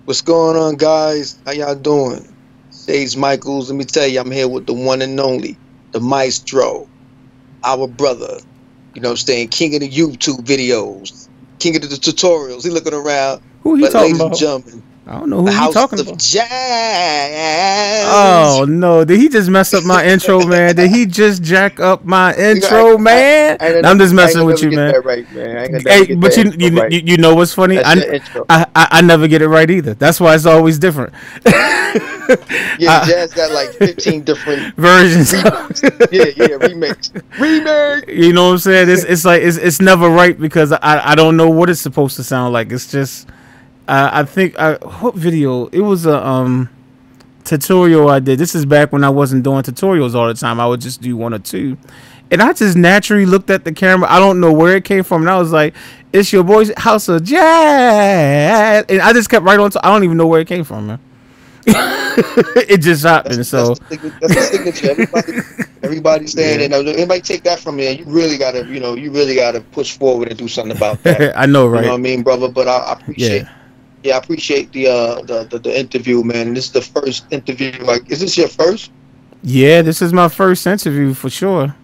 What's going on, guys? How y'all doing? Sage Michaels. Let me tell you, I'm here with the one and only, the maestro, our brother. You know what I'm saying? King of the YouTube videos, king of the tutorials. He looking around. Who he But talking ladies and about? gentlemen, I don't know the who he House talking of about. Jazz. Oh no! Did he just mess up my intro, man? Did he just jack up my You know, intro, man? No, I'm just I ain't messing gonna with never you, get man. that right, man. I ain't gonna never Hey, get but that intro right. you know what's funny? That's your intro. I never get it right either. That's why it's always different. Yeah, Jazz got like 15 different Versions. remixes. Yeah, remix. You know what I'm saying? It's like it's never right because I don't know what it's supposed to sound like. It's just I think what video? It was a tutorial I did. This is back when I wasn't doing tutorials all the time. I would just do one or two. And I just naturally looked at the camera. I don't know where it came from. And I was like, it's your boy's House of Jazz. And I just kept right on. I don't even know where it came from, man. It just happened. That's So that's the signature. Everybody's saying it. Anybody take that from you, you really gotta push forward and do something about that. I know, right? You know what I mean, brother? But I appreciate. Yeah. Yeah, I appreciate the interview, man. And this is the first interview. Like, is this your first? Yeah, this is my first interview for sure.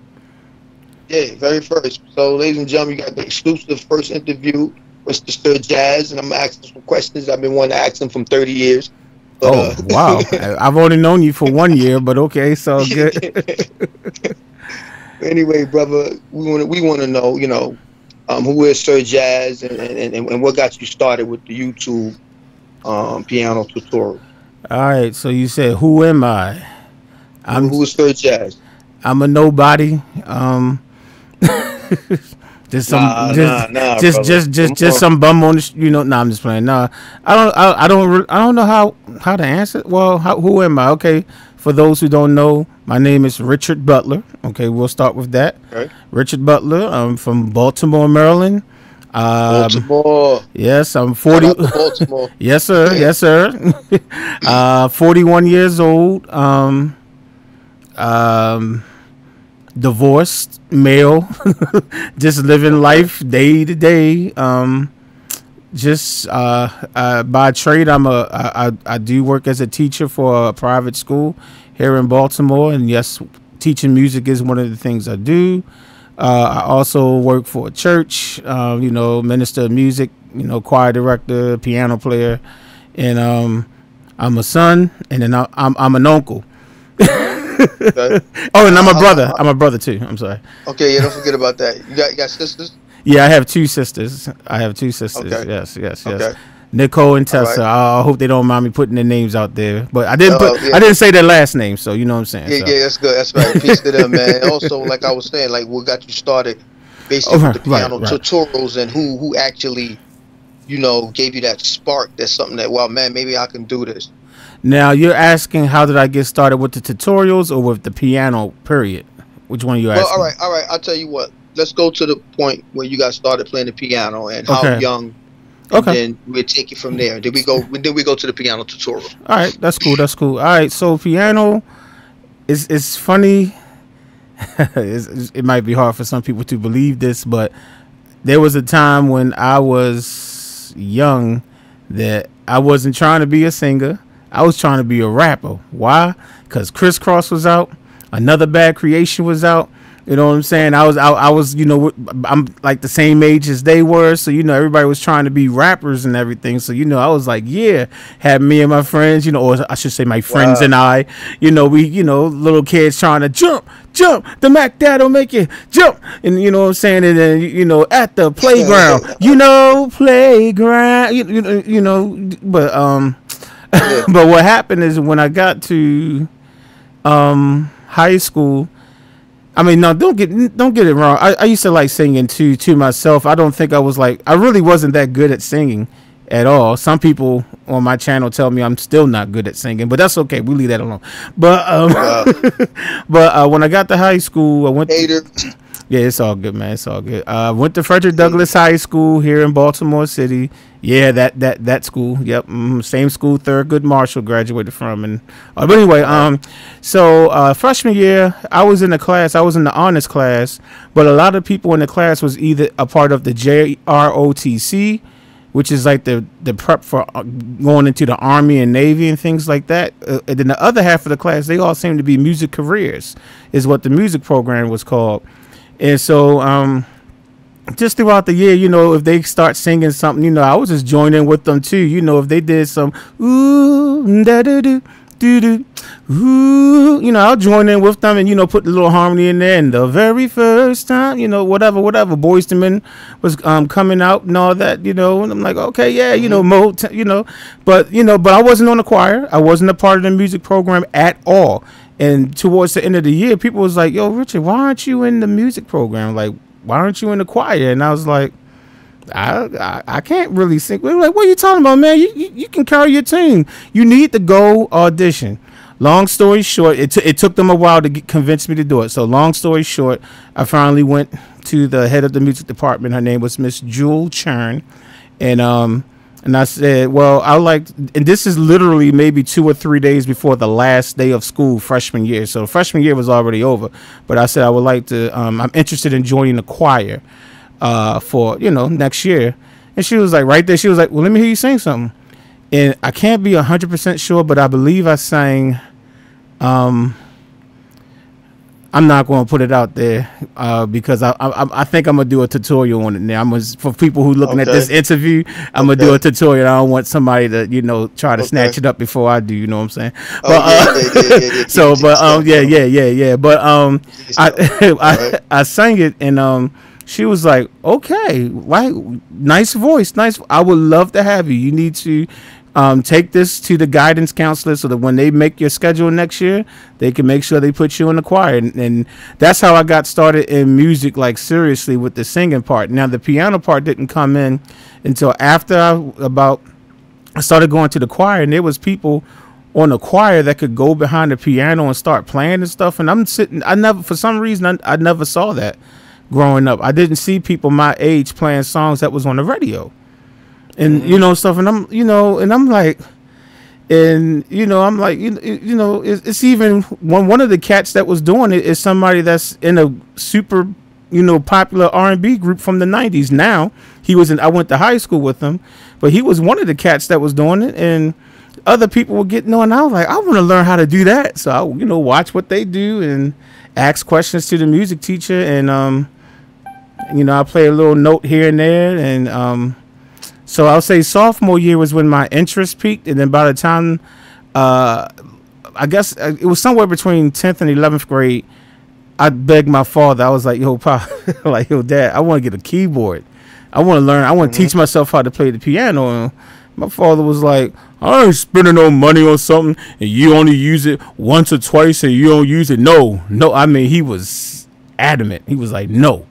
Yeah, very first. So, ladies and gentlemen, you got the exclusive first interview with Mr. Jazz, and I'm asking some questions I've been wanting to ask him from 30 years. But, wow! I've only known you for 1 year, but okay, so good. Anyway, brother, we want to know, who is Sir Jazz and what got you started with the YouTube piano tutorial? All right, so you said, who am I? Who is Sir Jazz? I'm a nobody. Just some, just some bum on the, Nah, I'm just playing. Nah, I don't know how to answer. Well, who am I? Okay, for those who don't know, my name is Richard Butler. Okay, we'll start with that. Right. Richard Butler. I'm from Baltimore, Maryland. Baltimore. Yes, I'm 40. Baltimore. Yes, sir. Yes, sir. 41 years old. Divorced male, just living life day to day. Just by trade, I do work as a teacher for a private school here in Baltimore, and yes, teaching music is one of the things I do. I also work for a church, minister of music, choir director, piano player, and I'm a son, and then I'm an uncle. Okay. Oh, and I'm a brother. I'm a brother too. I'm sorry. Okay, yeah, don't forget about that. You got sisters? Yeah, I have two sisters. Okay. Yes. Okay. Nicole and Tessa. Right. I hope they don't mind me putting their names out there, but I didn't say their last name, so you know what I'm saying. Yeah, that's good. That's right. Peace to them, man. Also, like I was saying, like what got you started, basically with the piano tutorials, and who actually, gave you that spark. That's something that, well, man, maybe I can do this. Now, you're asking how did I get started with the tutorials or with the piano, period? Which one are you asking? Well, all right. I'll tell you what. Let's go to the point where you got started playing the piano and how young. And then we'll take it from there. Then we go to the piano tutorial. All right, that's cool. All right, so piano is funny. It might be hard for some people to believe this, but there was a time when I was young that I wasn't trying to be a singer. I was trying to be a rapper. Why? Because Crisscross was out. Another Bad Creation was out. You know what I'm saying? I was, I'm like the same age as they were. So, everybody was trying to be rappers and everything. So, I was like, yeah, had me and my friends, or I should say my friends and I, we, little kids trying to jump, the Mac Dad'll make you jump. And you know what I'm saying? And then, at the playground, playground, but, but what happened is when I got to high school, I mean, no, don't get it wrong. I used to like singing to myself. I don't think I really wasn't that good at singing at all. Some people on my channel tell me I'm still not good at singing, but that's okay. We leave that alone. But but when I got to high school, I went. Yeah, it's all good, man. It's all good. Went to Frederick Douglass High School here in Baltimore City. Yeah, that school. Yep, same school Thurgood Marshall graduated from. And but anyway, so freshman year, I was in the class. I was in the honors class, but a lot of people in the class was either a part of the JROTC, which is like the prep for going into the Army and Navy and things like that. And then the other half of the class, they all seem to be music careers, is what the music program was called. And so just throughout the year, you know, if they start singing something, you know, I was just joining with them too. You know, if they did some ooh da da do do do ooh, you know, I'll join in with them and, you know, put the little harmony in there. And the very first time, you know, whatever, Boyz II Men was coming out and all that, you know, and I'm like, okay, yeah, you know, you know, but I wasn't on the choir. I wasn't a part of the music program at all. And towards the end of the year, people was like, yo, Richard, why aren't you in the music program? Like, why aren't you in the choir? And I was like, I can't really sing. We're like, what are you talking about, man? You can carry your team. You need to go audition. Long story short, it took them a while to convince me to do it. So long story short, I finally went to the head of the music department. Her name was Miss Jewel Churn. And I said, well, and this is literally maybe 2 or 3 days before the last day of school, freshman year. So freshman year was already over. But I said, I would like to, I'm interested in joining the choir for, you know, next year. And she was like, right there, she was like, well, let me hear you sing something. And I can't be 100% sure, but I believe I sang, I'm not going to put it out there because I think I'm going to do a tutorial on it now. For people who looking at this interview, I'm going to do a tutorial. I don't want somebody to, you know, try to snatch it up before I do, you know what I'm saying? But I sang it and she was like, okay, right, nice voice, nice. I would love to have you. You need to take this to the guidance counselor so that when they make your schedule next year, they can make sure they put you in the choir. And that's how I got started in music, like seriously with the singing part. Now the piano part didn't come in until after I started going to the choir, and there was people on the choir that could go behind the piano and start playing and stuff. And I'm sitting, for some reason, I never saw that growing up. I didn't see people my age playing songs that was on the radio. And you know stuff, and I'm like, it's even one of the cats that was doing it is somebody that's in a super, you know, popular R&B group from the 90s. Now I went to high school with him, but he was one of the cats that was doing it, and other people were getting on. I was like, I want to learn how to do that, so I, you know, watch what they do and ask questions to the music teacher, and you know, I play a little note here and there, and so I'll say sophomore year was when my interest peaked, and then by the time, I guess it was somewhere between 10th and 11th grade, I begged my father. I was like, yo, Pop, like, yo, Dad, I want to get a keyboard. I want to learn. I want to teach myself how to play the piano. And my father was like, I ain't spending no money on something, and you only use it once or twice, and you don't use it. No. I mean, he was adamant. He was like, no.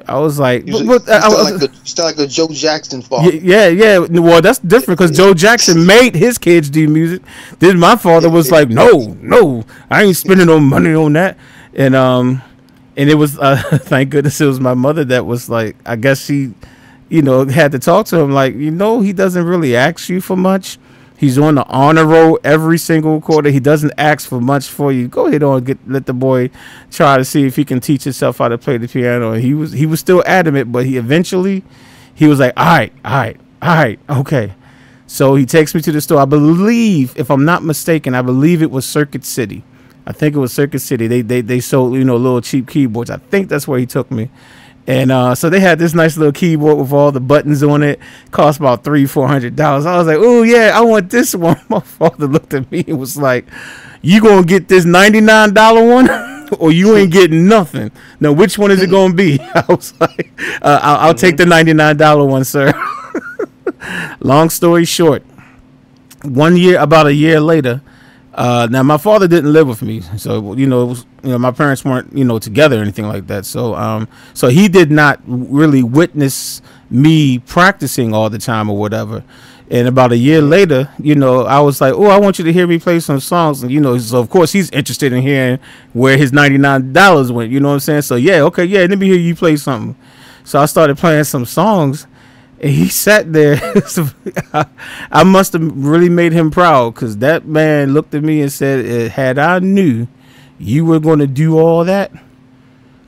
I was like, still like a Joe Jackson father. Yeah. Well, that's different because Joe Jackson made his kids do music. Then my father was like, no, I ain't spending no money on that. And it was thank goodness it was my mother that was like, I guess she, you know, had to talk to him like, you know, he doesn't really ask you for much. He's on the honor roll every single quarter. He doesn't ask for much for you. Go ahead and let the boy try to see if he can teach himself how to play the piano. And he was still adamant, but he was like, all right, okay. So he takes me to the store. I believe, if I'm not mistaken, it was Circuit City. I think it was Circuit City. They sold, you know, little cheap keyboards. I think that's where he took me. And so they had this nice little keyboard with all the buttons on it. Cost about $300-400. I was like, oh yeah, I want this one. My father looked at me and was like, you gonna get this $99 one, or you ain't getting nothing? Now, which one is it gonna be? I was like, I'll take the $99 one, sir. Long story short, about a year later. Now my father didn't live with me, so my parents weren't together or anything like that. So he did not really witness me practicing all the time or whatever. And about a year later, I was like, oh, I want you to hear me play some songs. And so of course he's interested in hearing where his $99 went. You know what I'm saying? So let me hear you play something. So I started playing some songs. And he sat there. I must have really made him proud, because that man looked at me and said, had I knew you were going to do all that,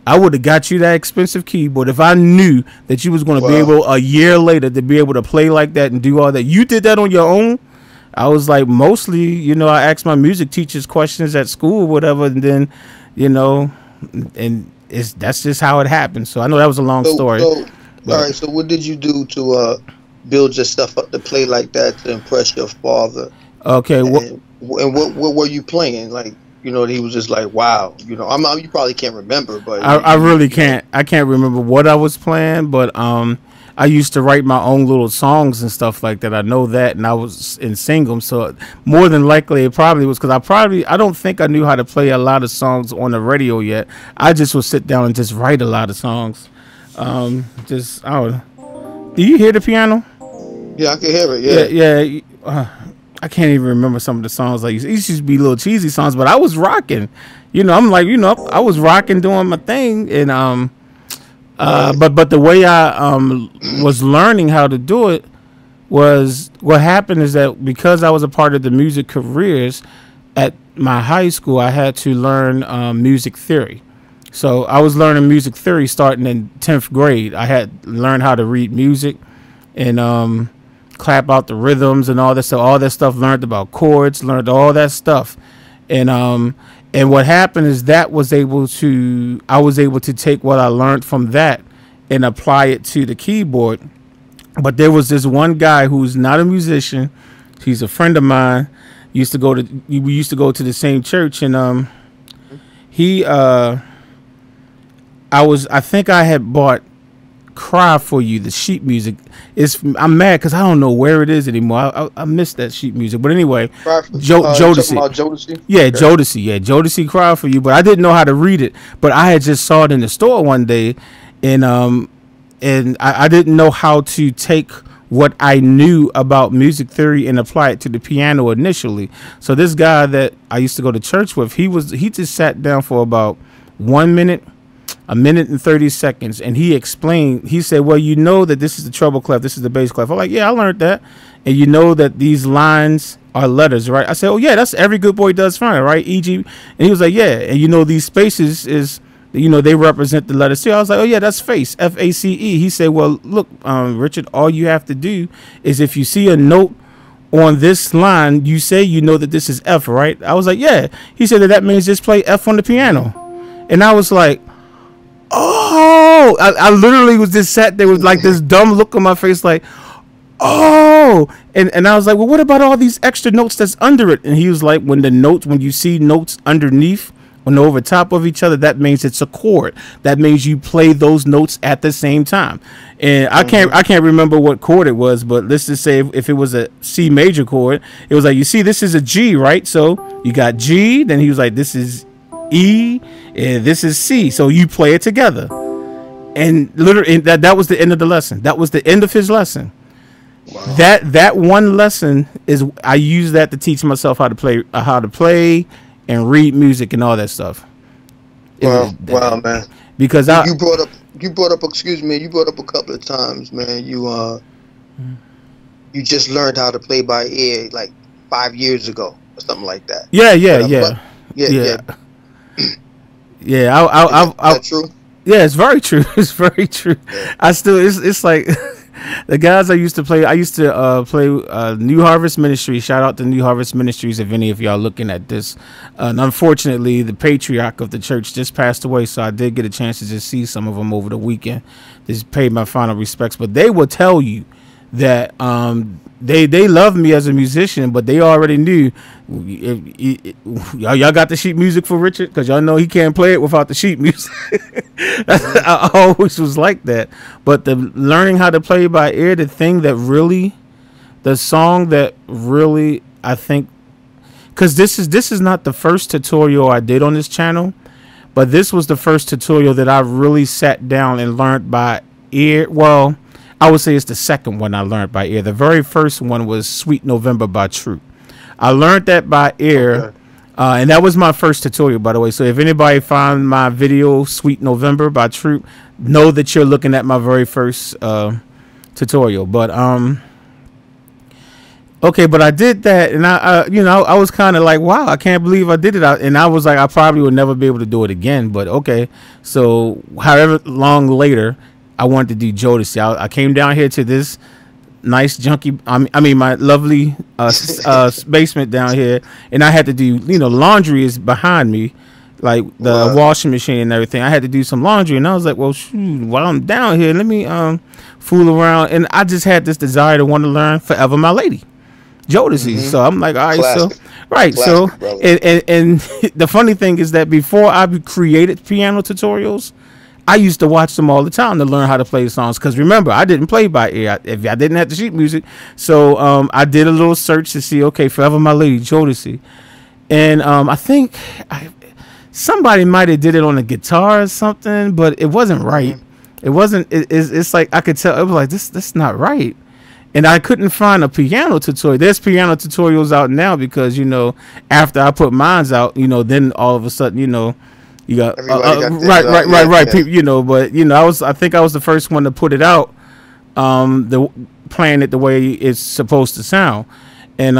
I would have got you that expensive keyboard if I knew that you was going to be able a year later to be able to play like that and do all that. You did that on your own. I was like, mostly, you know, I asked my music teachers questions at school or whatever, and then, you know, and that's just how it happened. So I know that was a long story. All right. So what did you do to build your stuff up to play like that to impress your father? Okay. And what were you playing? Like, you know, he was just like, wow. You know, you probably can't remember, but I really can't. I can't remember what I was playing, but I used to write my own little songs and stuff like that. I know that, and I was and sing them. So more than likely, it probably was because I don't think I knew how to play a lot of songs on the radio yet. I just would sit down and just write a lot of songs. Do you hear the piano? Yeah, I can hear it. Yeah. I can't even remember some of the songs. Like, it used to be little cheesy songs, but I was rocking. You know, I'm like, you know, I was rocking, doing my thing, and but the way I was learning how to do it was, what happened is that because I was a part of the music careers at my high school, I had to learn music theory. So I was learning music theory starting in 10th grade. I had learned how to read music and clap out the rhythms and all that stuff. All that stuff, learned about chords, learned all that stuff, and what happened is I was able to take what I learned from that and apply it to the keyboard. But there was this one guy who's not a musician. He's a friend of mine. We used to go to the same church, and I think I had bought Cry For You, the sheet music. I'm mad because I don't know where it is anymore. I missed that sheet music. But anyway, Jodeci. Yeah, okay. Jodeci. Yeah, Jodeci, Cry For You. But I didn't know how to read it. But I had just saw it in the store one day, and I didn't know how to take what I knew about music theory and apply it to the piano initially. So this guy that I used to go to church with, he just sat down for about 1 minute. A minute and 30 seconds, and he explained. He said, well, you know that this is the treble clef, this is the bass clef. I'm like, yeah, I learned that. And you know that these lines are letters, right? I said, oh yeah, that's every good boy does fine, right? E.g. And he was like, yeah. And you know these spaces is, you know, they represent the letters too. I was like, oh yeah, that's face, FACE. He said, well, look, Richard, all you have to do is, if you see a note on this line, you say you know that this is F, right? I was like, yeah. He said that means just play F on the piano. And I was like, oh, I literally was just sat there with like this dumb look on my face, like, oh, and I was like, well, what about all these extra notes that's under it? And he was like, when you see notes underneath, when they're over top of each other, that means it's a chord. That means you play those notes at the same time. And I can't remember what chord it was, but let's just say if it was a C major chord, it was like, you see, this is a G, right? So you got G, then he was like, this is E, and this is C, so you play it together. And literally, that was the end of the lesson. That was the end of his lesson. Wow. That one lesson is, I use that to teach myself how to play and read music and all that stuff. Wow, man. Because you brought up excuse me, you brought up a couple of times, man. You just learned how to play by ear like 5 years ago or something like that. Yeah. That's true. Yeah, it's very true. It's very true. Yeah. It's like the guys I used to play New Harvest Ministry. Shout out to New Harvest Ministries if any of y'all looking at this. And unfortunately, the patriarch of the church just passed away, so I did get a chance to just see some of them over the weekend. Just paid my final respects, but they will tell you that they love me as a musician, but they already knew y'all got the sheet music for Richard, because y'all know he can't play it without the sheet music. I always was like that. But the learning how to play by ear, the song that really, I think, because this is not the first tutorial I did on this channel, but this was the first tutorial that I really sat down and learned by ear. Well, I would say it's the second one I learned by ear. The very first one was Sweet November by Troop. I learned that by ear, okay. And that was my first tutorial, by the way. So if anybody found my video, Sweet November by Troop, know that you're looking at my very first tutorial. But Okay, but I did that, and I was kind of like, wow, I can't believe I did it. And I was like, I probably would never be able to do it again. But okay, so however long later, I wanted to do Jodeci. I came down here to this nice junky, my lovely basement down here, and I had to do, laundry is behind me, like the washing machine and everything. I had to do some laundry, and I was like, well, shoot, while I'm down here, let me fool around. And I just had this desire to want to learn Forever My Lady, Jodeci. So I'm like, all right, Classic. And the funny thing is that before I created piano tutorials, I used to watch them all the time to learn how to play the songs. Because remember, I didn't play by ear. If I didn't have the sheet music, so I did a little search to see, okay, Forever My Lady, Jodeci, and I think somebody might have did it on a guitar or something, but it wasn't right. It wasn't. It's like I could tell. It was like this not right. And I couldn't find a piano tutorial. There's piano tutorials out now because, after I put mine out, then all of a sudden, you got, right. Yeah. People, but I think I was the first one to put it out, playing it the way it's supposed to sound. And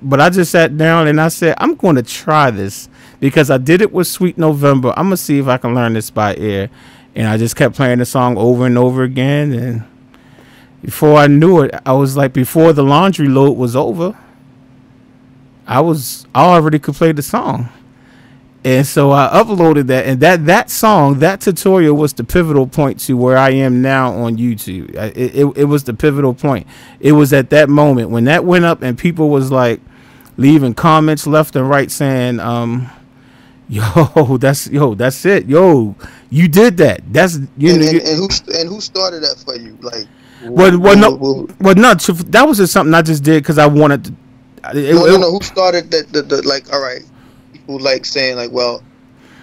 but I just sat down and I said, I'm going to try this because I did it with Sweet November. I'm gonna see if I can learn this by ear. And I just kept playing the song over and over again. And before I knew it, I was like, before the laundry load was over, I already could play the song. And so I uploaded that, and that song, that tutorial was the pivotal point to where I am now on YouTube. It was the pivotal point. It was at that moment when that went up and people was like leaving comments left and right saying, that's it. Yo, you did that. That's And who started that for you? Like, no, that was just something I just did because I wanted to. Who started that? Like, all right, people like saying like, well,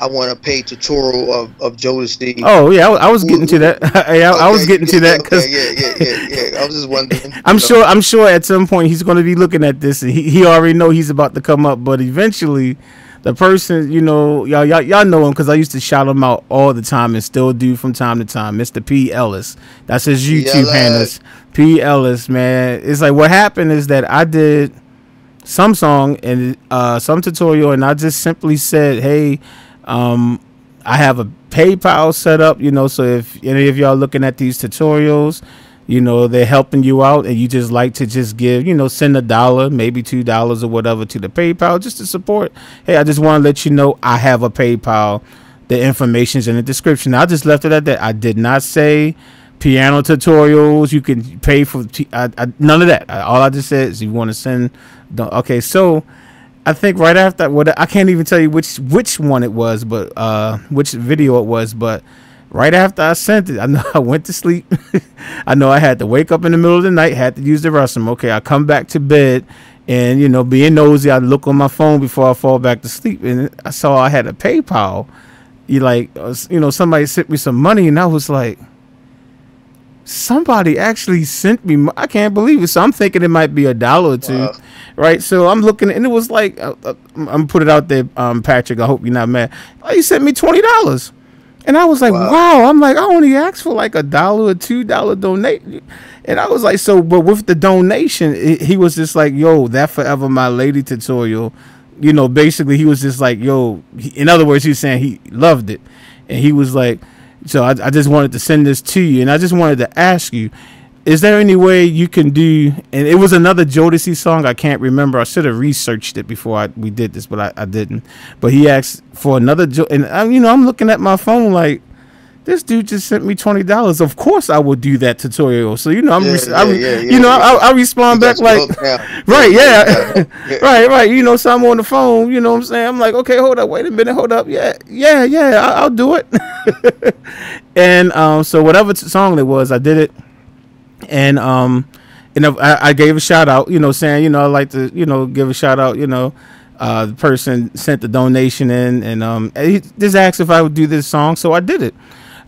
I want a paid tutorial of Jodeci. Oh yeah, I was getting to that. I was getting to that because yeah. I was just wondering. I'm sure at some point he's going to be looking at this, and he already know he's about to come up. But eventually, the person, y'all know him because I used to shout him out all the time and still do from time to time. Mr. P. Ellis, that's his YouTube handle. P. Ellis, man. It's like what happened is that I did some song and some tutorial, and I just simply said, hey, I have a PayPal set up, so if any of y'all looking at these tutorials, they're helping you out and you just like to just give, send $1, maybe $2 or whatever to the PayPal just to support. Hey, I just want to let you know I have a PayPal. The information's in the description. I just left it at that. I did not say piano tutorials. You can pay for none of that. All I just said is you want to send. Okay, so I think right after I can't even tell you which one it was, but which video it was, but right after I sent it, I know I went to sleep. I know I had to wake up in the middle of the night, had to use the restroom. Okay, I come back to bed, and being nosy, I look on my phone before I fall back to sleep, and I saw I had a PayPal. Somebody sent me some money, and I was like, somebody actually sent me. I can't believe it. So I'm thinking it might be $1 or $2, right? So I'm looking, and it was like, I'm put it out there, Patrick. I hope you're not mad. He sent me $20. And I was like, wow. I'm like, I only asked for like $1 or $2 donation. And I was like, but with the donation, he was just like, yo, that Forever My Lady tutorial, basically he was just like, yo, in other words, he was saying he loved it. And he was like, so I just wanted to send this to you. And I just wanted to ask you, is there any way you can do, and it was another Jodeci song, I can't remember. I should have researched it before we did this, but I didn't. But he asked for another, and I'm looking at my phone like, this dude just sent me $20. Of course I would do that tutorial. So I respond back like, right, yeah, right. So I'm on the phone. You know what I'm saying? I'm like, okay, hold up, wait a minute, hold up, yeah, I'll do it. And so whatever song it was, I did it. And I gave a shout out, saying, I like to, give a shout out, the person sent the donation in, and he just asked if I would do this song, so I did it.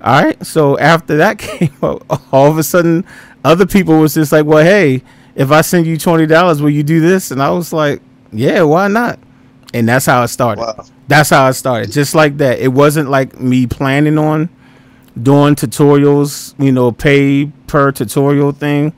All right. So after that came up, all of a sudden, other people was just like, well, hey, if I send you $20, will you do this? And I was like, yeah, why not? And that's how it started. Wow. That's how it started. Just like that. It wasn't like me planning on doing tutorials, pay per tutorial thing.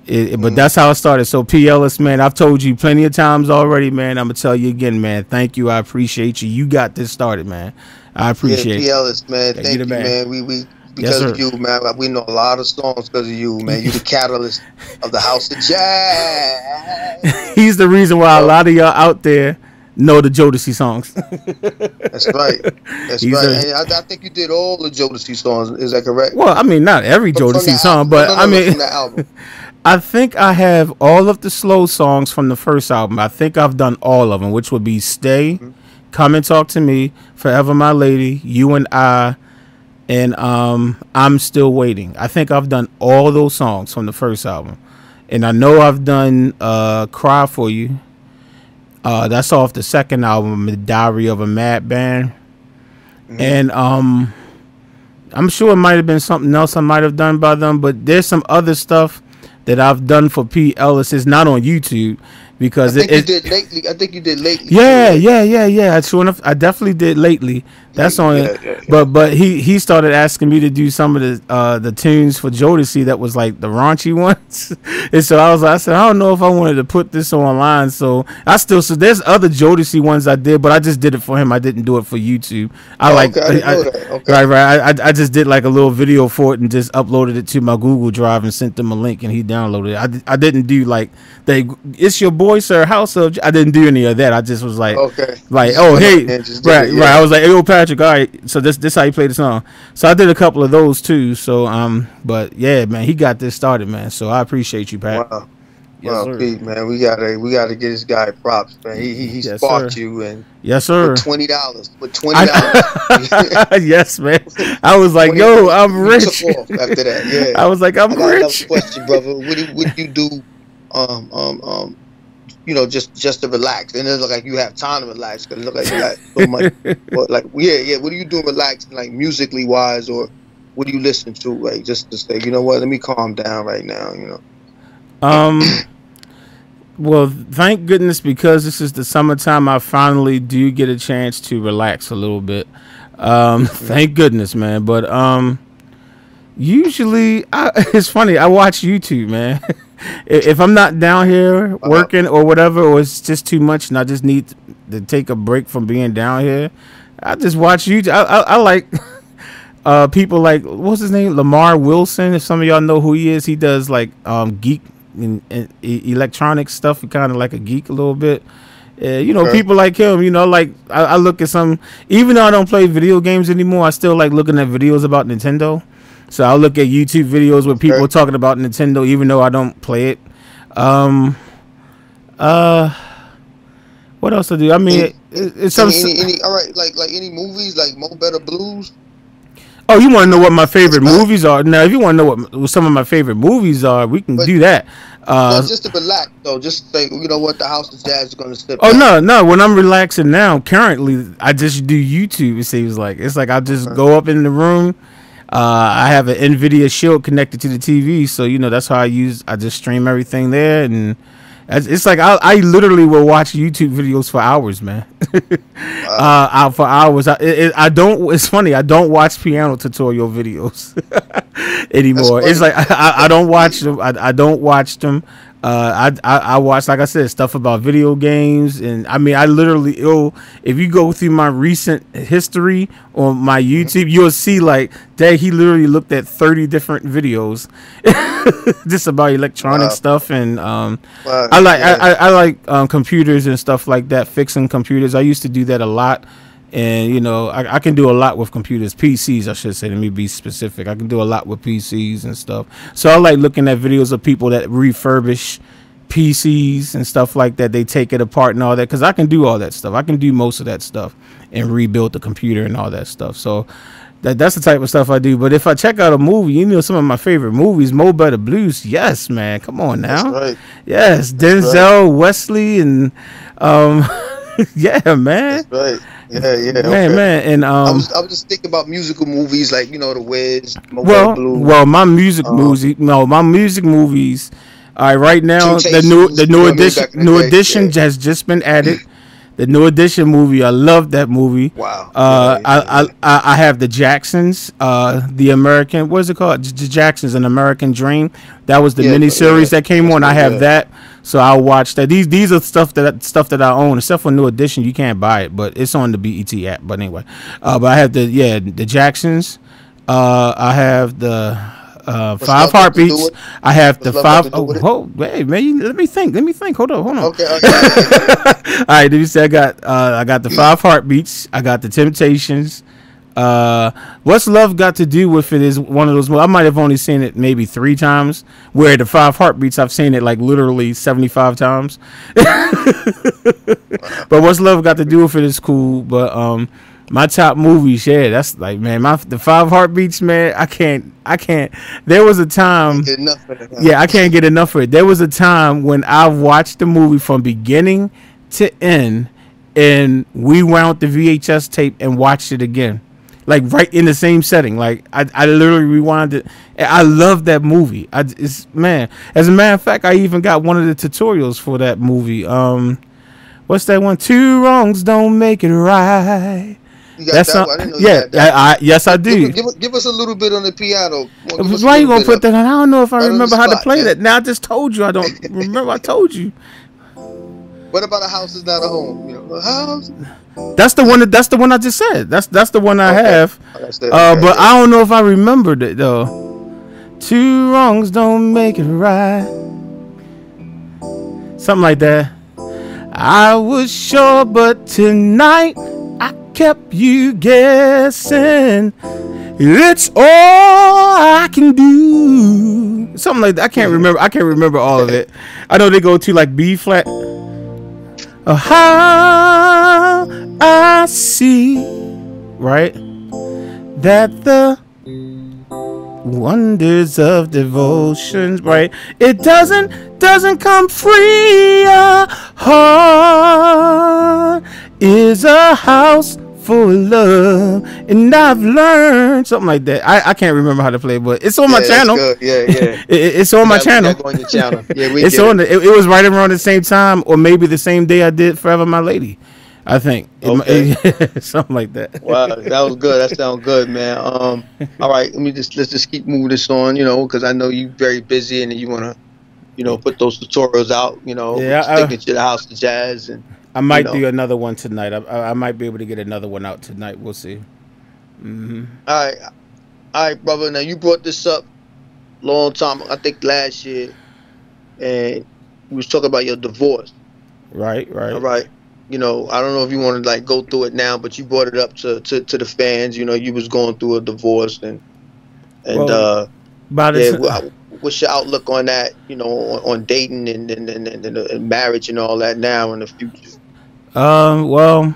But that's how it started. So P. Ellis, man, I've told you plenty of times already, man. I'm gonna tell you again, man. Thank you. I appreciate you. You got this started, man. I appreciate P. Ellis, man. Yeah, Thank you, man. We because of you, man. We know a lot of songs because of you, man. You the catalyst of the House of Jazz. He's the reason why a lot of y'all out there know the Jodeci songs. That's right. That's right. And I think you did all the Jodeci songs. Is that correct? Well, I mean, not every Jodeci song, but I mean, from the album. I think I have all of the slow songs from the first album. I think I've done all of them, which would be Stay, Come and Talk to Me, Forever My Lady, You and I, and I'm Still Waiting. I think I've done all those songs from the first album. And I know I've done Cry For You. That's off the second album, The Diary of a Mad Band. And I'm sure it might have been something else I might have done by them, but there's some other stuff that I've done for P. Ellis. It's not on YouTube because I think you did lately. Yeah. Sure enough, I definitely did lately. That's on it. But he started asking me to do some of the tunes for Jodeci that was like the raunchy ones. And so I said I don't know if I wanted to put this online. So there's other Jodeci ones I did, but I just did it for him. I didn't do it for YouTube. I just did like a little video for it and just uploaded it to my Google Drive and sent him a link and he downloaded it. I didn't do like it's your boy sir House of. I didn't do any of that. I just was like oh hey right. I was like, hey, yo, Patrick, all right, so this how you play the song. So I did a couple of those too. So but yeah, man, he got this started, man. So I appreciate you, Pat. Wow. Well, Pete, man, we gotta get this guy props, man. He yes, sparked you, and yes, sir. With $20, $20. Yes, man. I was like, yo, I'm rich. Took off after that, yeah. I was like, I'm rich. Another question, brother. What do you do? You know, just to relax, and it look like you have time to relax because it look like you got so much. But like, yeah. What are you doing relaxing, like musically wise, or what do you listen to, like just to say, you know what, let me calm down right now, you know? Well, thank goodness because this is the summertime. I finally do get a chance to relax a little bit. Thank goodness, man. But usually, it's funny. I watch YouTube, man. If I'm not down here working or whatever, or it's just too much and I just need to take a break from being down here, I just watch YouTube. I like people like, what's his name? Lamar Wilson. If some of y'all know who he is, he does like geek and electronic stuff. Kind of like a geek a little bit. You know, people like him, you know, like I look at some, even though I don't play video games anymore, I still like looking at videos about Nintendo. So I'll look at YouTube videos with people talking about Nintendo, even though I don't play it. What else I do? I mean, it's some. All right, like any movies, like Mo Better Blues. Oh, you want to know what my favorite movies are? Now, if you want to know what some of my favorite movies are, we can do that. Just to relax, though. Just say, you know what, the House of Jazz is going to step. Oh no! When I'm relaxing now, currently, I just do YouTube. It seems like it's like I just go up in the room. I have an NVIDIA Shield connected to the TV, so you know that's how I just stream everything there, and it's like I literally will watch YouTube videos for hours, man. For hours. I don't. It's funny. I don't watch piano tutorial videos anymore. It's like I don't watch them. I don't watch them. I watch, like I said, stuff about video games, and I mean, I literally, if you go through my recent history on my YouTube, you'll see like that he literally looked at 30 different videos just about electronic stuff, and I like computers and stuff like that, fixing computers. I used to do that a lot. And, you know, I can do a lot with computers, PCs, I should say. Let me be specific. I can do a lot with PCs and stuff. So I like looking at videos of people that refurbish PCs and stuff like that. They take it apart and all that, because I can do all that stuff. I can do most of that stuff and rebuild the computer and all that stuff. So that's the type of stuff I do. But if I check out a movie, you know, some of my favorite movies, Mo Better Blues. Yes, man. Come on now. That's right. Yes, Denzel, Wesley, and yeah, man. That's right. Yeah, man, and I was just thinking about musical movies, like, you know, The Wiz, Blue. My music movies. All right, right now the new edition has just been added. The New Edition movie. I love that movie. Wow. I have the Jacksons. The American. What is it called? The Jacksons, An American Dream. That was the miniseries that came on. I have that, so I'll watch that. These are stuff that I own. Except for New Edition, you can't buy it, but it's on the BET app. But anyway, but I have the Jacksons. I have the Five Heartbeats. I have the five. Oh, hey man, let me think. Hold on. Okay. All right, let me say I got the Five Heartbeats. I got the Temptations. What's Love Got to Do with It is one of those. I might have only seen it maybe 3 times. Where the Five Heartbeats, I've seen it like literally 75 times. But What's Love Got to Do with It is cool. But my top movies, yeah, that's like, man, the Five Heartbeats, man. I can't. There was a time. Yeah, I can't get enough of it. There was a time when I watched the movie from beginning to end, and we wound the VHS tape and watched it again, like right in the same setting. Like I literally rewound it. I love that movie. Man. As a matter of fact, I even got one of the tutorials for that movie. What's that one? 2 wrongs don't make it right. Yes, I do. Give us a little bit on the piano. Why you gonna put that on? I don't know if I remember how to play that. Now I just told you I don't remember. I told you. What about A House Is Not a Home? You know, a house. That's the one. That's the one I just said. That's the one I have. But I don't know if I remembered it though. 2 wrongs don't make it right. Something like that. I was sure, but tonight I kept you guessing. It's all I can do. Something like that. I can't remember all of it. I know they go to like B flat. How I see, right, that the wonders of devotion, right, it doesn't come free. A heart is a house for love, and I've learned something like that. I can't remember how to play, but it's on my channel. It's on my channel. On your channel. Yeah, it's on. It was right around the same time, or maybe the same day I did Forever My Lady. I think. Something like that. Wow, that was good. That sounds good, man. All right, let's just keep moving this on. You know, because I know you're very busy and you want to, put those tutorials out. Sticking to the House of Jazz and. I might do another one tonight. I might be able to get another one out tonight. We'll see. Mm-hmm. All right, brother. Now you brought this up long time. I think last year, and you was talking about your divorce. Right. All right. I don't know if you want to like go through it now, but you brought it up to the fans. You was going through a divorce and what's your outlook on that? On dating and marriage and all that now in the future. Well,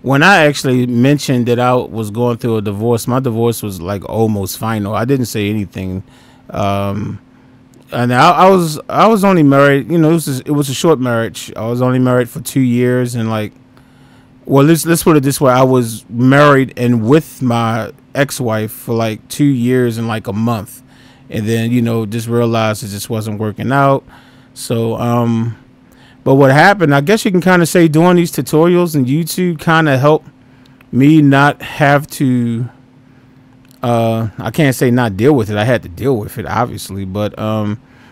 when I actually mentioned that I was going through a divorce, my divorce was like almost final. I didn't say anything, and I was only married. It was a short marriage. I was only married for 2 years, and let's put it this way: I was married and with my ex-wife for like 2 years and like a month, and then just realized it just wasn't working out. So but what happened, I guess you can kind of say, doing these tutorials and YouTube kind of helped me not have to, I can't say not deal with it. I had to deal with it, obviously, but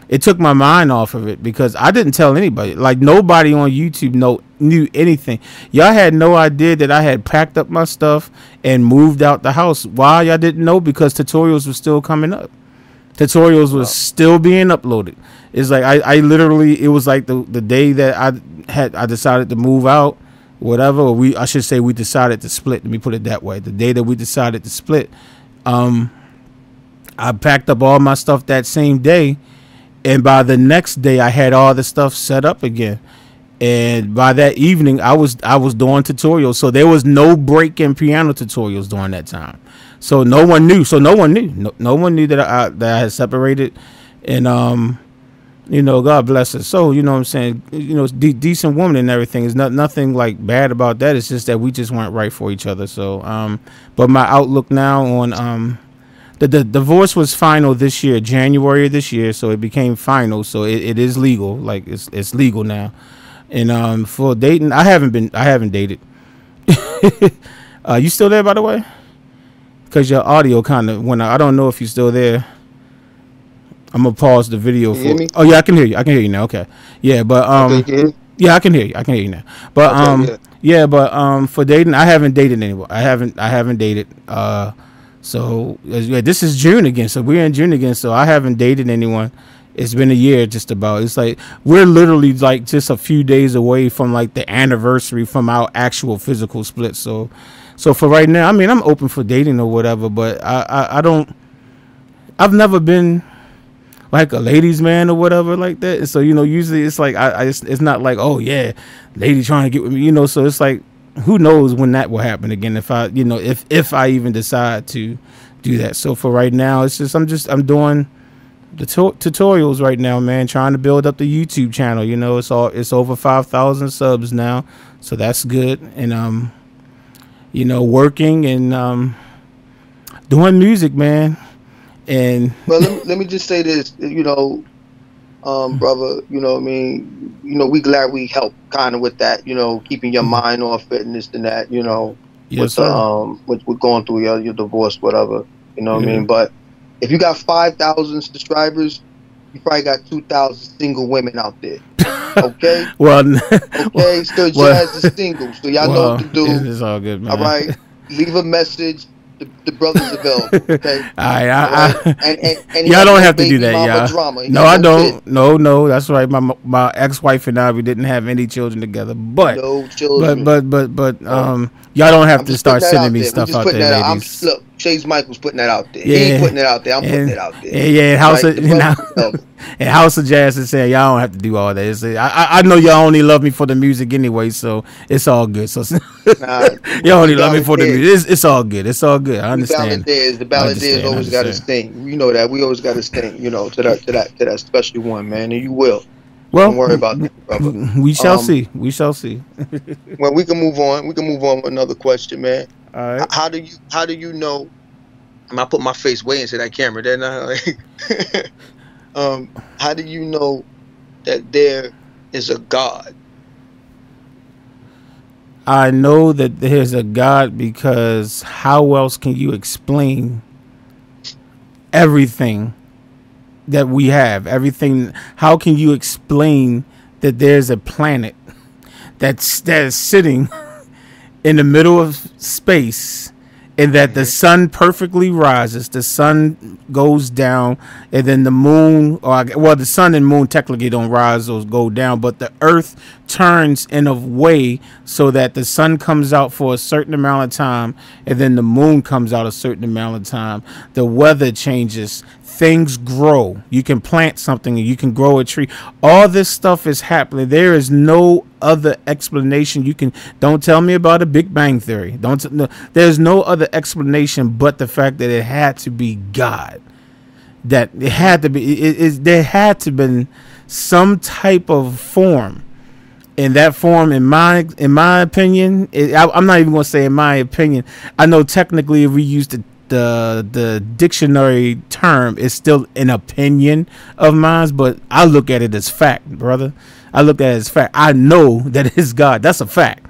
it took my mind off of it because I didn't tell anybody. Like, nobody on YouTube knew anything. Y'all had no idea that I had packed up my stuff and moved out the house. Why y'all didn't know? Because tutorials were still coming up. Tutorials was still being uploaded. It's like I literally, it was like the day that I decided to move out, whatever, or I should say we decided to split. Let me put it that way. The day that we decided to split, I packed up all my stuff that same day, and by the next day I had all the stuff set up again. And by that evening I was doing tutorials, so there was no break in piano tutorials during that time. So no one knew. No one knew that I had separated, and God bless her. So what I'm saying, decent woman and everything. Is nothing like bad about that. It's just that we just weren't right for each other. So but my outlook now on the divorce was final this year, January of this year. So it became final. So it is legal. Like it's legal now. And for dating, I haven't dated. You still there, by the way? Because your audio kind of went out. I don't know if you're still there. I'm gonna pause the video Can you hear me? Oh yeah, I can hear you. I can hear you now. Okay. Yeah, but Okay, yeah, I can hear you. I can hear you now. But okay, yeah, but for dating, I haven't dated anyone. I haven't dated. So yeah, this is June again. So we're in June again. So I haven't dated anyone. It's been a year just about. It's like we're literally like just a few days away from like the anniversary from our actual physical split. So for right now, I mean, I'm open for dating or whatever, but I don't. I've never been like a ladies man or whatever like that. And so, usually it's like it's not like, oh yeah, lady trying to get with me, so it's like, who knows when that will happen again, if I if I even decide to do that. So for right now, it's just I'm doing the tutorials right now, man, trying to build up the YouTube channel. It's over 5,000 subs now, so that's good. And working and doing music, man. And well, let me just say this, brother, what I mean, we glad we help kind of with that, keeping your mind off it and this and that, yes, with going through your divorce, whatever, what I mean. But if you got 5,000 subscribers, you probably got 2,000 single women out there. Okay. Well, okay. Still, Jazz is single, so y'all know what to do. It's all good, man. All right. Leave a message. The brother's available. Okay. All right. And y'all don't have to do that, y'all. Drama. No, I don't. No, that's right. My ex-wife and I, we didn't have any children together, but no children. But y'all don't have to start sending me stuff out there, ladies. Look, Chase Michael's putting that out there. Yeah. He ain't putting it out there. I'm putting it out there. Yeah, and House of Jazz is saying y'all don't have to do all that. I know y'all only love me for the music anyway, so it's all good. So y'all only love me for the music. It's all good. It's all good. I understand. The balladeers always got to sting. You know that. We always got to sting. To that special one, man, and you will. Well, don't worry about that, brother. We shall see. We shall see. Well, we can move on. We can move on with another question, man. All right. How do you know? I put my face way into that camera, didn't I? How do you know that there is a God? I know that there's a God because how else can you explain everything that we have? Everything. How can you explain that there's a planet that's sitting in the middle of space, and that the sun perfectly rises, the sun goes down, and then the moon, the sun and moon technically don't rise or go down, but the earth turns in a way so that the sun comes out for a certain amount of time, and then the moon comes out a certain amount of time. The weather changes. Things grow. You can plant something and you can grow a tree. All this stuff is happening. There is no other explanation. Don't tell me about a Big Bang Theory. There's no other explanation but the fact that it had to be God. That it had to be. There had to been some type of form. In that form, in my opinion, I'm not even going to say in my opinion. I know technically if we use the dictionary term, is still an opinion of mine, but I look at it as fact, brother. I look at it as fact. I know that it's God. That's a fact.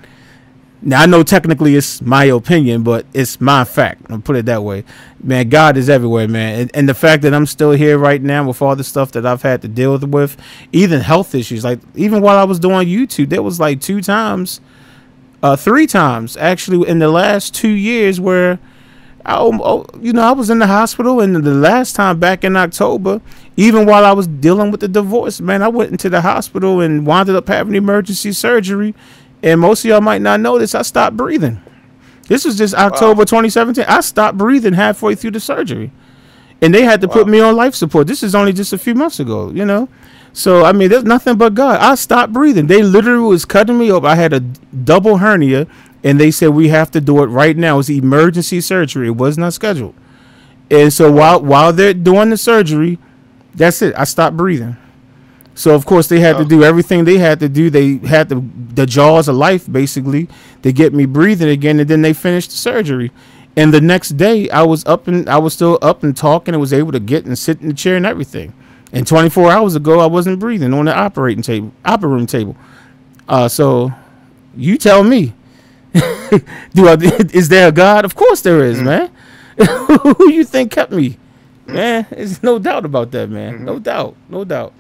Now I know technically it's my opinion, but it's my fact. I'll put it that way. Man, God is everywhere, man. And the fact that I'm still here right now with all the stuff that I've had to deal with, even health issues, like even while I was doing YouTube, there was like 3 times actually in the last 2 years where I was in the hospital, and the last time back in October, even while I was dealing with the divorce, man, I went into the hospital and wound up having emergency surgery. And most of y'all might not know this. I stopped breathing. This was just October 2017. I stopped breathing halfway through the surgery, and they had to put me on life support. This is only just a few months ago, So, I mean, there's nothing but God. I stopped breathing. They literally was cutting me up. I had a double hernia, and they said, we have to do it right now. It was emergency surgery. It was not scheduled. And so while they're doing the surgery, that's it. I stopped breathing. So, of course, they had to do everything they had to do. They had the jaws of life, basically, to get me breathing again, and then they finished the surgery. And the next day, I was still up and talking and was able to get and sit in the chair and everything. And 24 hours ago, I wasn't breathing on the operating room table. So you tell me. Is there a God? Of course there is, man. Who you think kept me? Man, there's no doubt about that, man. No doubt. No doubt.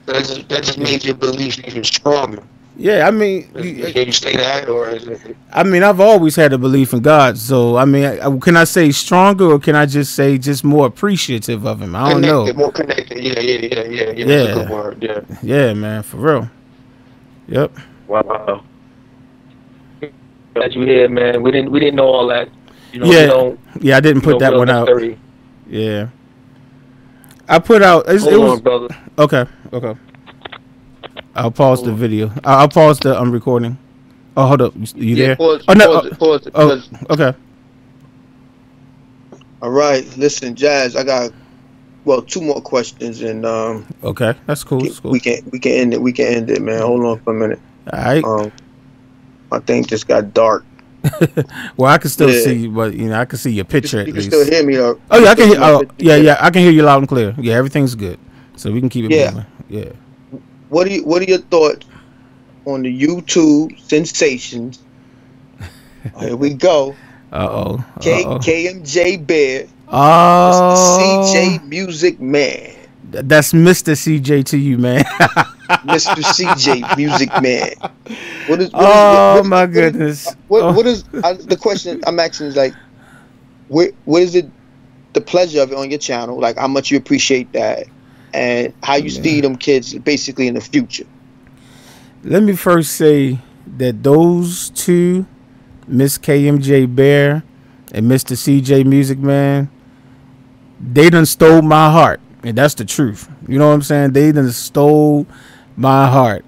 That just made your belief even stronger. Yeah, I mean, Can you say that, or is it? I mean, I've always had a belief in God. So, I mean, can I say stronger, or can I just say just more appreciative of Him? I don't know. More connected. Yeah. That's a good word. Yeah. Yeah, man, for real. Yep. Wow. Glad you here, man. We didn't know all that. You know, yeah, I didn't put that one out. Yeah, I put out. It was, brother. Okay. I'll pause the video. I'll pause the recording. Oh, hold up. You there? Pause it. Oh, okay. All right. Listen, Jazz. I got 2 more questions, and okay, that's cool. Cool. We can end it. We can end it, man. Hold on for a minute. All right. My thing just got dark. Well, I can still see you, but I can see your picture at least. You can still hear me, though. Oh yeah, I can hear. Yeah, I can hear you loud and clear. Yeah, everything's good, so we can keep it moving. Yeah. What are your thoughts on the YouTube sensations? Here we go. KMJ Bear. Oh. CJ Music Man. That's Mr. CJ to you, man. Mr. CJ Music Man. My goodness. What is the question I'm asking is like, what is it, the pleasure of it on your channel? Like, how much you appreciate that, and how you see them kids basically in the future? Let me first say that those two, Miss KMJ Bear and Mr. CJ Music Man, they done stole my heart. And that's the truth. You know what I'm saying? They done stole my heart.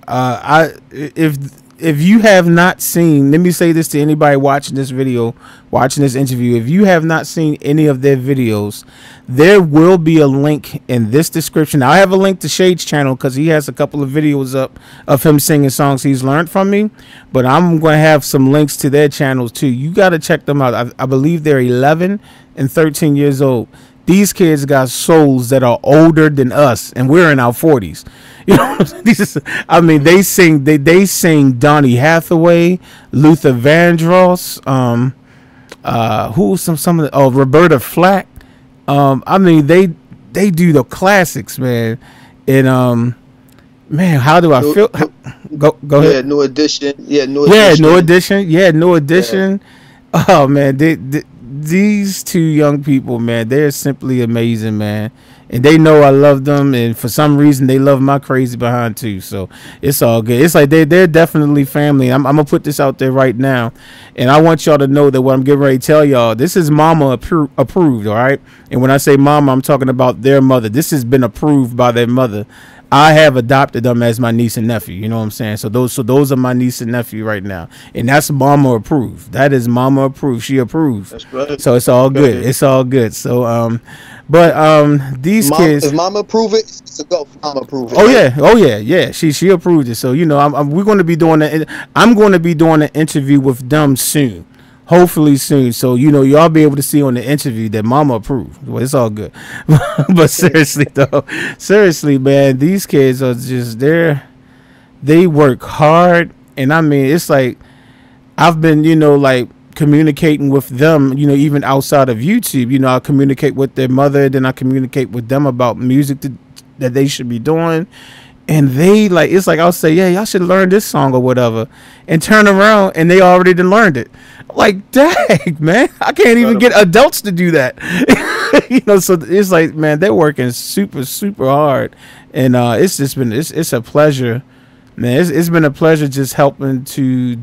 If you have not seen, let me say this to anybody watching this video, watching this interview. If you have not seen any of their videos, there will be a link in this description. I have a link to Shade's channel because he has a couple of videos up of him singing songs he's learned from me. But I'm going to have some links to their channels too. You got to check them out. I believe they're 11 and 13 years old. These kids got souls that are older than us, and we're in our 40s. You know, they sing Donny Hathaway, Luther Vandross, Roberta Flack. They do the classics, man. And man, how do I feel? Go ahead. Yeah, New Edition. New Edition. Yeah. Oh man, these two young people, man, they're simply amazing, man. And they know I love them, and for some reason they love my crazy behind too. So it's all good. It's like they're definitely family. I'm gonna put this out there right now, and I want y'all to know that what I'm getting ready to tell y'all, this is mama approved, all right? And when I say mama, I'm talking about their mother. This has been approved by their mother. I have adopted them as my niece and nephew. You know what I'm saying? So those are my niece and nephew right now, and that's mama approved. That is mama approved. She approves. That's right. So it's all good. It's all good. So these kids. If mama approve it, it's a go. Mama approve it. Oh yeah. She approved it. So we're going to be doing I'm going to be doing an interview with them soon. Hopefully soon, so y'all be able to see on the interview that mama approved. Well, it's all good. But seriously, man, these kids are just they work hard, and I mean, it's like I've been like communicating with them, even outside of YouTube. I communicate with their mother, then I communicate with them about music that they should be doing. And they it's like I'll say, yeah, y'all should learn this song or whatever, and turn around and they already done learned it. Like, dang, man, I can't even get adults to do that. So it's like, man, they're working super, super hard, and it's just been it's a pleasure, man. It's been a pleasure just helping to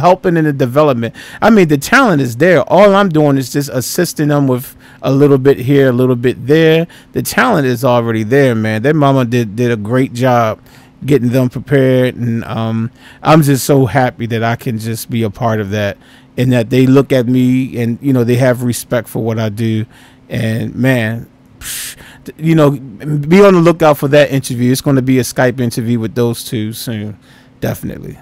helping in the development. I mean, the talent is there. All I'm doing is just assisting them with a little bit here, a little bit there. The talent is already there, man. Their mama did a great job getting them prepared, and I'm just so happy that I can just be a part of that, and that they look at me and they have respect for what I do. And man, be on the lookout for that interview. It's going to be a Skype interview with those two soon. Definitely.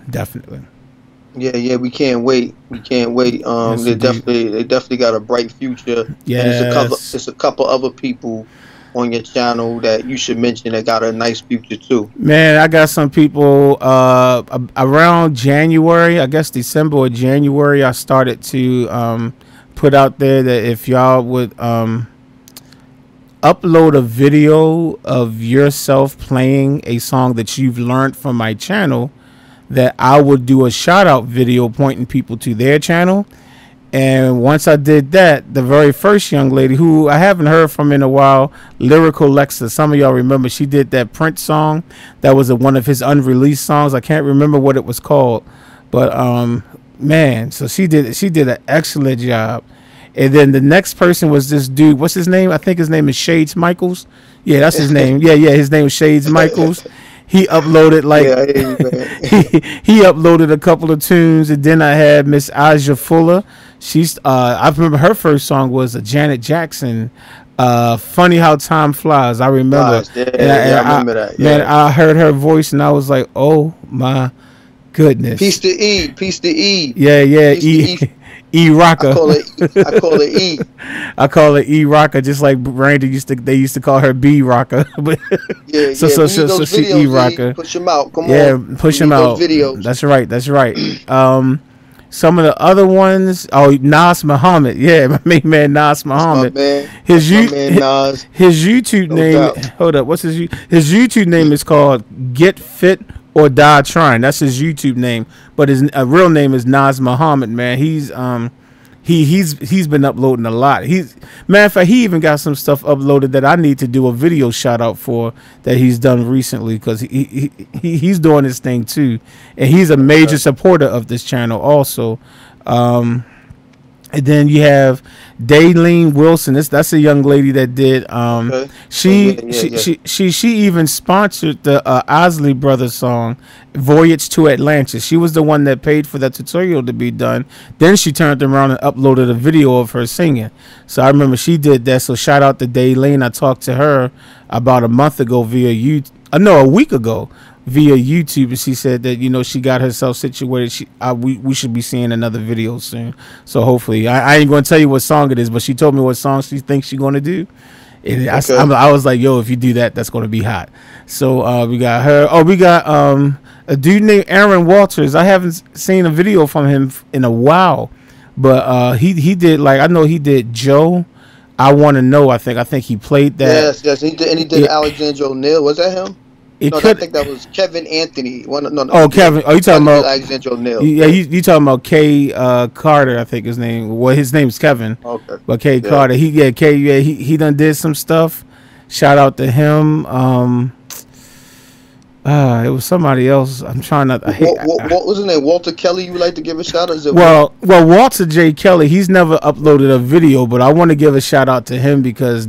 Yeah, we can't wait. Yes, they definitely got a bright future. Yeah, there's a couple other people on your channel that you should mention that got a nice future too? Man, I got some people around January, I guess December or January, I started to put out there that if y'all would upload a video of yourself playing a song that you've learned from my channel, that I would do a shout out video pointing people to their channel. And once I did that, the very first young lady, who I haven't heard from in a while, Lyrical Lexa, some of y'all remember, she did that Prince song. That was one of his unreleased songs. I can't remember what it was called, but man, so she did an excellent job. And then the next person was this dude. What's his name? I think his name is Shades Michaels. Yeah, that's his name. Yeah, his name was Shades Michaels. He uploaded he uploaded a couple of tunes, and then I had Miss Aja Fuller. She's I remember her first song was a Janet Jackson, "Funny How Time Flies." I remember. I remember that. Yeah. Man, I heard her voice and I was like, oh my goodness. Peace to E. Yeah. E Rocker. I call it E. I call it E Rocker, just like Randy they used to call her B Rocker. But so she E Rocker. Push them out. Come on. Yeah, push them out. Videos. That's right. Some of the other ones, Nas Muhammad. Yeah, my main man Nas Muhammad. His YouTube name. Hold up, what's his YouTube name is called Get Fit or Die Trying. That's his YouTube name, but his real name is Nas Muhammad. Man, he's been uploading a lot. Matter of fact, he even got some stuff uploaded that I need to do a video shout out for that he's done recently, because he's doing his thing too, and he's a major supporter of this channel also. And then you have Daylene Wilson. That's a young lady that did. She even sponsored the Osley Brothers song "Voyage to Atlantis." She was the one that paid for that tutorial to be done. Then she turned around and uploaded a video of her singing. So I remember she did that. So shout out to Daylene. I talked to her about a month ago a week ago via YouTube, and she said that she got herself situated. We should be seeing another video soon. So hopefully, I ain't gonna tell you what song it is, but she told me what song she thinks she's gonna do. And I was like, yo, if you do that, that's gonna be hot. So we got her. Oh, we got a dude named Aaron Walters. I haven't seen a video from him in a while, but he did, like, I know he did Joe, I Want to Know. I think he played that. Yes, he did Alexandra O'Neal. Was that him? I think that was Kevin Anthony. Oh, Kevin. Oh, you talking about Alexandra O'Neal? Yeah, you talking about K Carter? I think his name. Well, his name's Kevin. Okay. But K Carter. He done did some stuff. Shout out to him. It was somebody else. I'm trying not. What was his name? Walter Kelly. You would like to give a shout out? Well, Walter J. Kelly. He's never uploaded a video, but I want to give a shout out to him because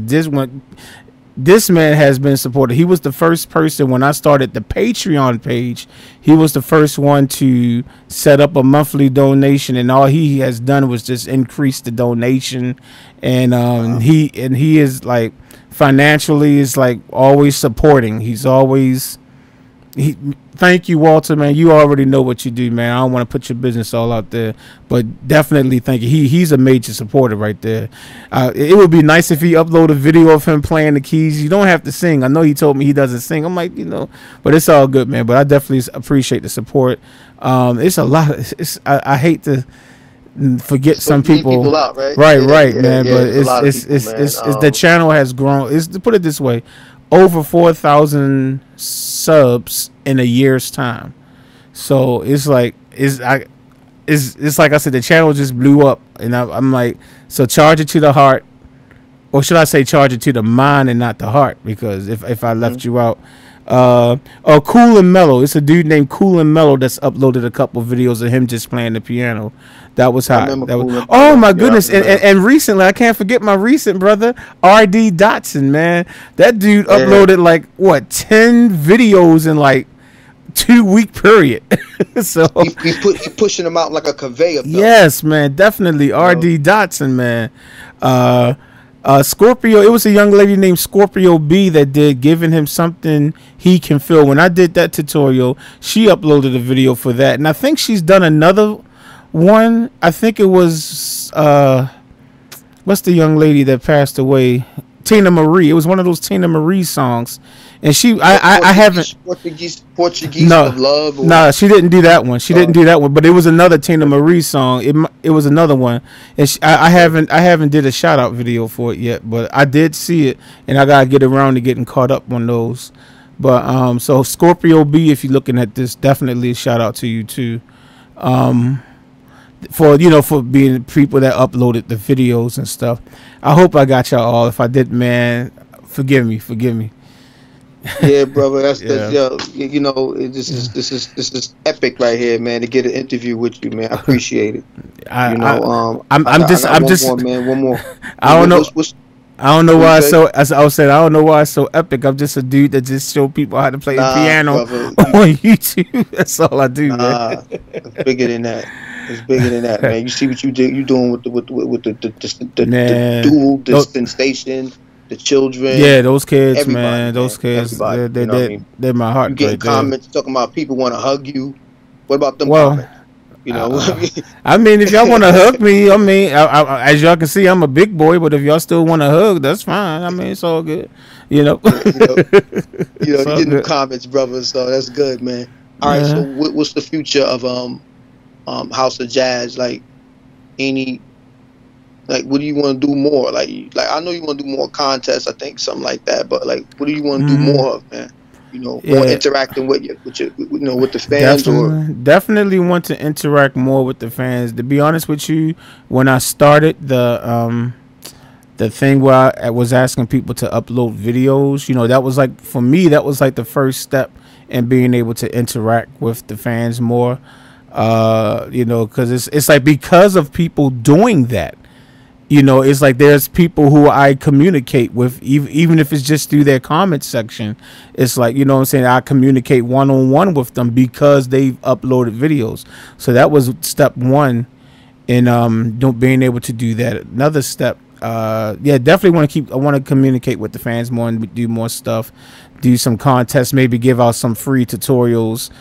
this man has been supported. He was the first person when I started the Patreon page. He was the first one to set up a monthly donation, and all he has done was just increase the donation. And he is like financially is like always supporting. He's always thank you, Walter, man. You already know what you do, man. I don't want to put your business all out there, but definitely thank you. He's a major supporter right there. It would be nice if he uploaded a video of him playing the keys. You don't have to sing. I know he told me he doesn't sing. I'm like, but it's all good, man. But I definitely appreciate the support. It's a lot. I hate to forget some people out, right, man. But it's the channel has grown. To put it this way, over 4,000 subs in a year's time. So it's like like I said, the channel just blew up, and I'm like, so charge it to the heart, or should I say charge it to the mind and not the heart? Because if I left you out, Cool and Mellow. It's a dude named Cool and Mellow that's uploaded a couple videos of him just playing the piano. That was hot. Oh my goodness! And recently, I can't forget my recent brother, RD Dotson. Man, that dude uploaded like 10 videos in like 2-week period. So he's pushing them out like a conveyor belt. Yes, man, definitely RD Dotson, man. Scorpio, it was a young lady named Scorpio B that did Giving Him Something He Can Feel. When I did that tutorial, she uploaded a video for that, and I think she's done another one. I think it was what's the young lady that passed away Tina Marie. It was one of those Tina Marie songs, and I haven't Portuguese no of Love. Or, no, she didn't do that one. She didn't do that one, but it was another Tina Marie song. It was another one, and I haven't did a shout out video for it yet, but I did see it, and I gotta get around to getting caught up on those. But so Scorpio B, if you're looking at this, definitely a shout out to you too. For for being people that uploaded the videos and stuff. I hope I got y'all all. If I did, man, forgive me. Yeah, brother, that's this is epic right here, man. To get an interview with you, man, I appreciate it. I'm just one more. I don't know. I don't know why it's so. As I was saying, I don't know why it's so epic. I'm just a dude that just show people how to play the piano on YouTube. That's all I do, man. It's bigger than that. It's bigger than that, man. You see what you doing with the dual dispensation, the children. Yeah, those kids, man. Those kids, they're my heart. You getting comments talking about people want to hug you. What about them comments? I mean, if y'all want to hug me, I mean, as y'all can see, I'm a big boy. But if y'all still want to hug, that's fine. I mean, it's all good. You getting the comments, brother. So that's good, man. All right. So what's the future of House of Jazz? Like, what do you want to do more? Like I know you want to do more contests. I think something like that. But like, what do you want to do more of, man? More interacting with with the fans. Definitely want to interact more with the fans. To be honest with you, when I started the thing where I was asking people to upload videos, that was like, for me, that was like the first step in being able to interact with the fans more. Because it's like, because of people doing that, it's like there's people who I communicate with, even if it's just through their comment section. It's like, what I'm saying, I communicate one-on-one with them because they've uploaded videos. So that was step one in being able to do that. Another step, definitely I want to communicate with the fans more and do more stuff, do some contests, maybe give out some free tutorials,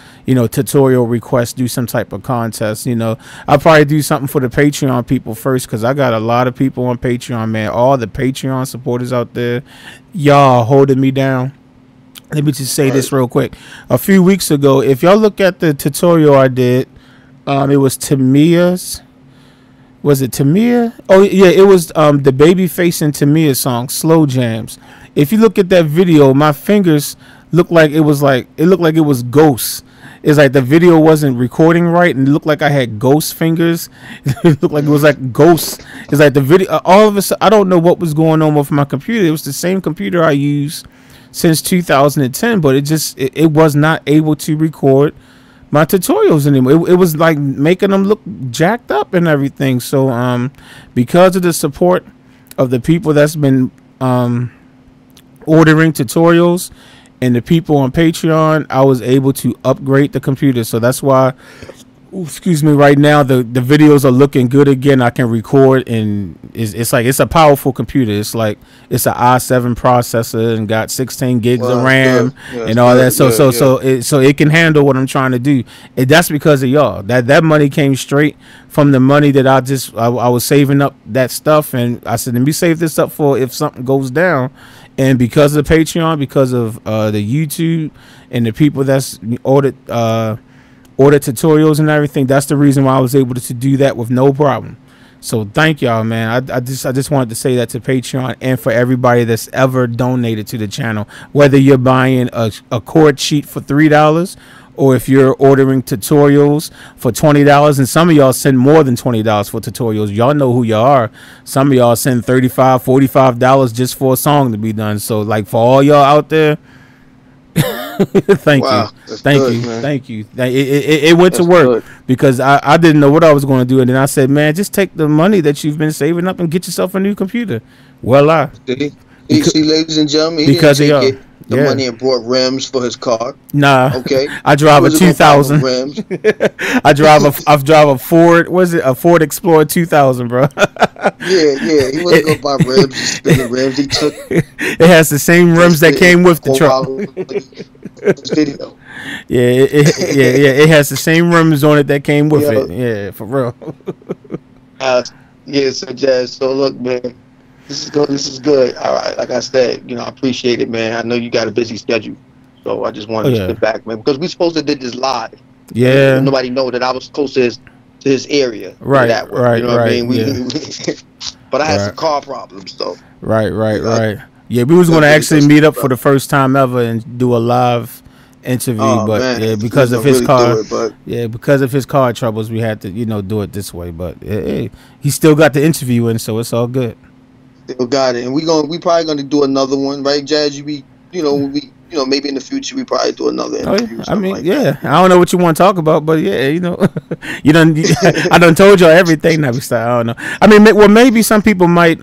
tutorial requests, do some type of contest. I'll probably do something for the Patreon people first, because I got a lot of people on Patreon, man. All the Patreon supporters out there, y'all holding me down. Let me just say this real quick. A few weeks ago, if y'all look at the tutorial I did, it was Tamia's. Was it Tamia? Oh yeah, it was the Babyface and Tamia song, Slow Jams. If you look at that video, my fingers looked like it was ghosts. It's like the video wasn't recording right, and it looked like I had ghost fingers. It looked like it was like ghosts. It's like the video, all of a sudden, I don't know what was going on with my computer. It was the same computer I used since 2010, but it was not able to record my tutorials anymore. It was like making them look jacked up and everything. So because of the support of the people that's been ordering tutorials and the people on Patreon, I was able to upgrade the computer. So that's why, right now the videos are looking good again. I can record, and it's like, it's a powerful computer. It's like, it's an i7 processor and got 16 gigs of RAM and all that. So it can handle what I'm trying to do. And that's because of y'all. That money came straight from the money that I was saving up that stuff, and I said, let me save this up for if something goes down. And because of the Patreon, because of the YouTube and the people that's ordered tutorials and everything, that's the reason why I was able to do that with no problem. So thank y'all, man. I just wanted to say that to Patreon, and for everybody that's ever donated to the channel, whether you're buying a chord sheet for $3, or if you're ordering tutorials for $20, and some of y'all send more than $20 for tutorials. Y'all know who y'all are. Some of y'all send $35, $45 just for a song to be done. So like, for all y'all out there, thank you. It went to work, because I didn't know what I was going to do, and then I said, man, just take the money that you've been saving up and get yourself a new computer. Well, see, ladies and gentlemen, because of y'all. The money and bought rims for his car. Nah. Okay. I drive a 2000. Rims. I drive a Ford. Was it a Ford Explorer 2000, bro? Yeah. He wasn't gonna buy rims. He spent the rims. He took. It has the same rims that came with the truck. Video. Yeah. It has the same rims on it that came with it. Yeah, for real. So Jazz. So look, man. This is good. This is good. All right. Like I said, I appreciate it, man. I know you got a busy schedule, so I just Oh wanted to yeah, sit back, man, because we supposed to did this live. yeah. Nobody know that I was close to his area. Put it Right, that way. You right, know what I right. mean? Yeah, But I had right, some car problems, so right, right, I right. Yeah, we was gonna couldn't really actually touch meet my up for the brother. first time ever and do a live interview, Oh but man, yeah, we was because of gonna his really do car, it, but yeah, because of his car troubles, we had to, do it this way. But hey, he still got the interview in, so it's all good. still got it. And we probably gonna do another one, right, Jazz? Maybe in the future we probably do another Oh interview, yeah, I something mean, like that. yeah, I don't know what you want to talk about, but yeah, you done, I done told y'all everything that we start. I don't know. I mean, well, maybe some people might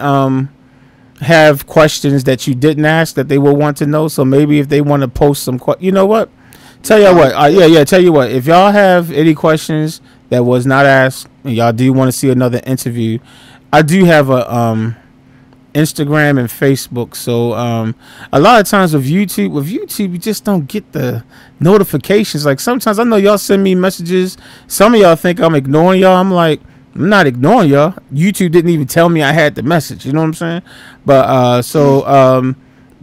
have questions that you didn't ask that they will want to know. So maybe if they want to post some, you know what? Tell you what, yeah. Tell you what, if y'all have any questions that was not asked, and y'all do want to see another interview, I do have a Instagram and Facebook. So a lot of times with YouTube, you just don't get the notifications. Like sometimes I know y'all send me messages. Some of y'all think I'm ignoring y'all. I'm like, I'm not ignoring y'all. YouTube didn't even tell me I had the message. You know what I'm saying? But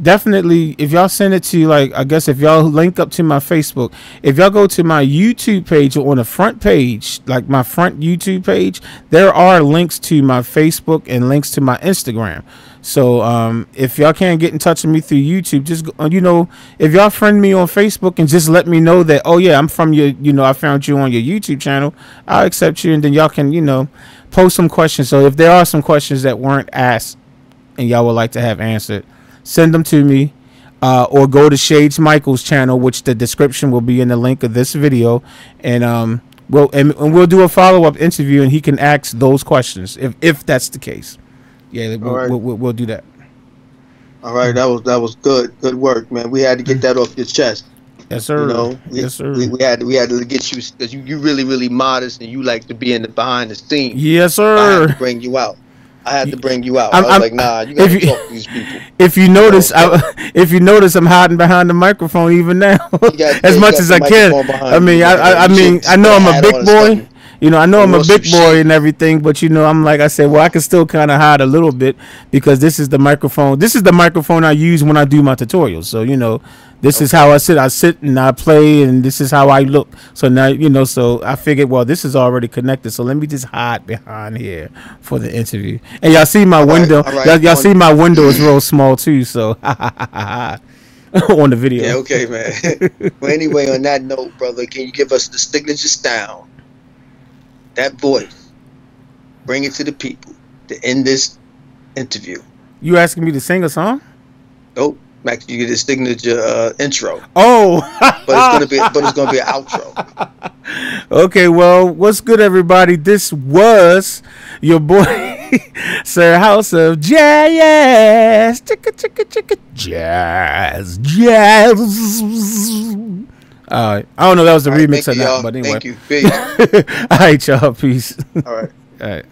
definitely if y'all send it to, like, I guess if y'all link up to my Facebook, if y'all go to my YouTube page, or on the front page, like my front YouTube page, there are links to my Facebook and links to my Instagram. So if y'all can't get in touch with me through YouTube, just if y'all friend me on Facebook and just let me know that, oh yeah, I'm from your, I found you on your YouTube channel, I'll accept you, and then y'all can post some questions. So if there are some questions that weren't asked and y'all would like to have answered, send them to me, or go to Shades Michael's channel, which the description will be in the link of this video, and we'll do a follow-up interview, and he can ask those questions if that's the case. Yeah, All right. we'll do that. All right, that was good. Good work, man. We had to get that off your chest. Yes, sir. We, Yes, sir. we had to get you, because you really really modest, and you like to be in the behind the scenes. Yes, I had sir. to bring you out. I had to bring you out. I'm, I was I'm, like, nah, you gotta talk to these people. If you notice, So, if you notice, I'm hiding behind the microphone even now, as much as I can. I mean, I know I'm a big boy. I know I'm a big boy and everything, but I'm, like I said, well, I can still kind of hide a little bit, because this is the microphone. This is the microphone I use when I do my tutorials. So this is how I sit. I sit and I play, and this is how I look. So now so I figured, well, this is already connected. So let me just hide behind here for the interview. And y'all see my window. Right. Y'all see my window is real small too. So on the video. Yeah. Okay, man. Well, anyway, on that note, brother, can you give us the signature style? That voice, bring it to the people to end this interview. You asking me to sing a song? Nope. Max, you get a signature intro. Oh, but it's gonna be an outro. Okay, well, what's good, everybody? This was your boy, Sir House of Jazz. Chicka chicka chicka jazz. I don't know if that was the remix or not, but anyway. Thank you. Peace. All right, y'all. Peace. All right. All right.